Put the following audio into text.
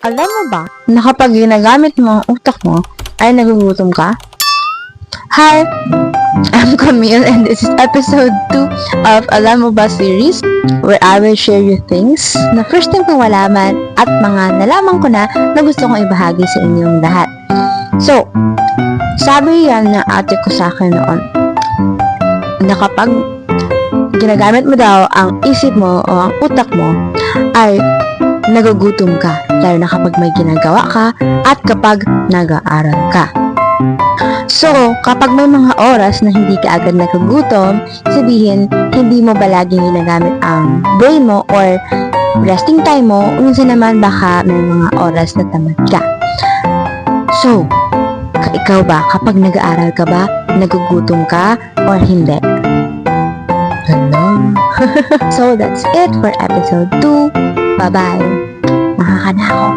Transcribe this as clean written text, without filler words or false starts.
Alam mo ba na kapag ginagamit mo ang utak mo, ay nagugutom ka? Hi! I'm Camille and this is episode 2 of Alam Mo Ba series where I will share you things na first time kong malaman at mga nalaman ko na gusto kong ibahagi sa inyong lahat. So, sabi yan ng ate ko sa akin noon na kapag ginagamit mo daw ang isip mo o ang utak mo ay nagugutom ka, lalo na kapag may ginagawa ka at kapag nag-aaral ka. So, kapag may mga oras na hindi ka agad nagugutom, sabihin, hindi mo ba laging ginagamit ang brain mo or resting time mo, minsan naman baka may mga oras na tamad ka. So, ikaw ba, kapag nag-aaral ka ba, nagugutom ka or hindi? Hello? So, that's it for episode 2. Bye-bye. Makaka na ako.